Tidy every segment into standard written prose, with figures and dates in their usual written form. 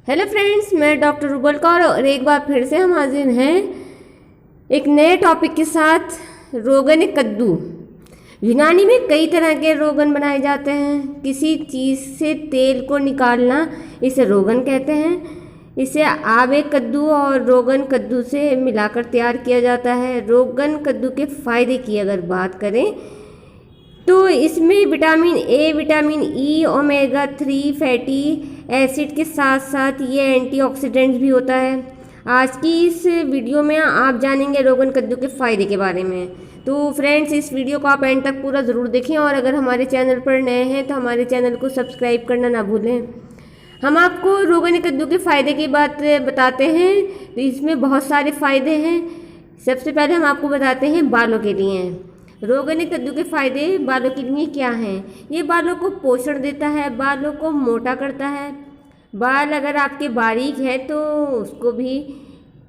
Hello friends, मैं doctor rouble Kaur और एक बार फिर से हम हाजिर हैं एक नए टॉपिक के साथ। रोगन कद्दू। यूनानी में कई तरह के रोगन बनाए जाते हैं। किसी चीज़ से तेल को निकालना इसे रोगन कहते हैं। इसे आवे कद्दू और रोगन कद्दू से मिलाकर तैयार किया जाता है। रोगन कद्दू के फ़ायदे की अगर बात करें तो इसमें vitamin A, vitamin E, omega 3 fatty acid के साथ साथ ये एंटीऑक्सीडेंट्स भी होता है। आज की इस वीडियो में आप जानेंगे रोगन कद्दू के फ़ायदे के बारे में। तो फ्रेंड्स, इस वीडियो को आप एंड तक पूरा ज़रूर देखें और अगर हमारे चैनल पर नए हैं तो हमारे चैनल को सब्सक्राइब करना ना भूलें। हम आपको रोगन कद्दू के फ़ायदे की बात बताते हैं। तो इसमें बहुत सारे फ़ायदे हैं। सबसे पहले हम आपको बताते हैं बालों के लिए। रोगन कद्दू के फ़ायदे बालों के लिए क्या हैं? ये बालों को पोषण देता है, बालों को मोटा करता है। बाल अगर आपके बारीक हैं तो उसको भी,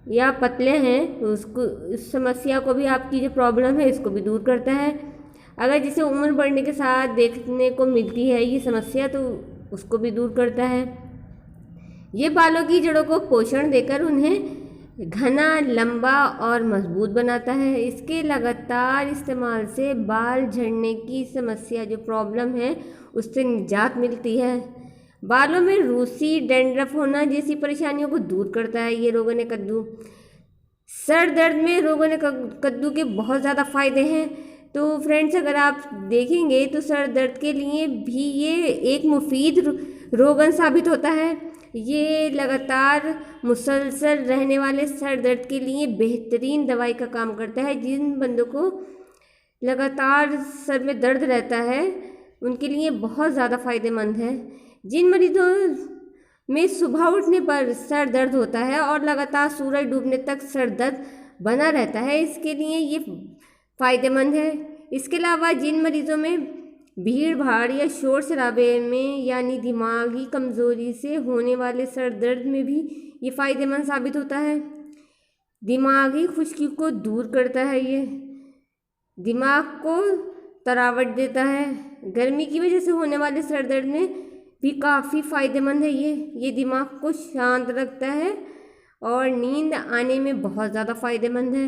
या पतले हैं उसको, इस समस्या को भी, आपकी जो प्रॉब्लम है इसको भी दूर करता है। अगर जिसे उम्र बढ़ने के साथ देखने को मिलती है ये समस्या, तो उसको भी दूर करता है। ये बालों की जड़ों को पोषण देकर उन्हें घना, लंबा और मजबूत बनाता है। इसके लगातार इस्तेमाल से बाल झड़ने की समस्या, जो प्रॉब्लम है, उससे निजात मिलती है। बालों में रूसी, डैंड्रफ होना जैसी परेशानियों को दूर करता है ये रोगन कद्दू। सर दर्द में रोगन कद्दू के बहुत ज़्यादा फ़ायदे हैं। तो फ्रेंड्स, अगर आप देखेंगे तो सर दर्द के लिए भी ये एक मुफीद रोगन साबित होता है। ये लगातार मुसलसल रहने वाले सर दर्द के लिए बेहतरीन दवाई का काम करता है। जिन बंदों को लगातार सर में दर्द रहता है उनके लिए बहुत ज़्यादा फ़ायदेमंद है। जिन मरीजों में सुबह उठने पर सर दर्द होता है और लगातार सूरज डूबने तक सर दर्द बना रहता है, इसके लिए ये फ़ायदेमंद है। इसके अलावा जिन मरीजों में भीड़ भाड़ या शोर शराबे में, यानी दिमागी कमज़ोरी से होने वाले सर दर्द में भी ये फ़ायदेमंद साबित होता है। दिमागी खुश्की को दूर करता है। ये दिमाग को तरावट देता है। गर्मी की वजह से होने वाले सर दर्द में भी काफ़ी फ़ायदेमंद है ये दिमाग को शांत रखता है और नींद आने में बहुत ज़्यादा फ़ायदेमंद है।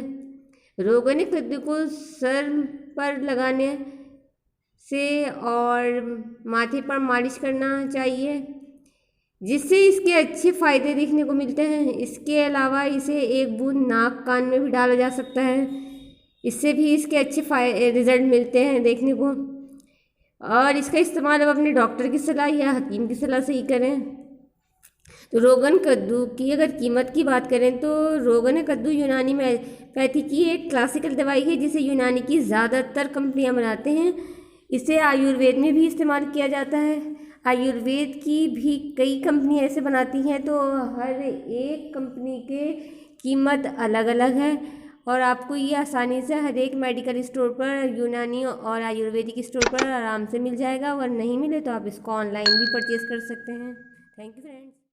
रोगन कद्दू को सर पर लगाने से और माथे पर मालिश करना चाहिए, जिससे इसके अच्छे फ़ायदे देखने को मिलते हैं। इसके अलावा इसे एक बूंद नाक कान में भी डाला जा सकता है, इससे भी इसके अच्छे रिजल्ट मिलते हैं देखने को। और इसका इस्तेमाल अब अपने डॉक्टर की सलाह या हकीम की सलाह से ही करें। तो रोगन कद्दू की अगर कीमत की बात करें तो रोगन कद्दू यूनानी पैथी की एक क्लासिकल दवाई है जिसे यूनानी की ज़्यादातर कंपनियां बनाते हैं। इसे आयुर्वेद में भी इस्तेमाल किया जाता है। आयुर्वेद की भी कई कंपनियां ऐसे बनाती हैं, तो हर एक कंपनी के कीमत अलग अलग है और आपको ये आसानी से हर एक मेडिकल स्टोर पर, यूनानी और आयुर्वेदिक स्टोर पर आराम से मिल जाएगा। अगर नहीं मिले तो आप इसको ऑनलाइन भी परचेज़ कर सकते हैं। Thank you friends.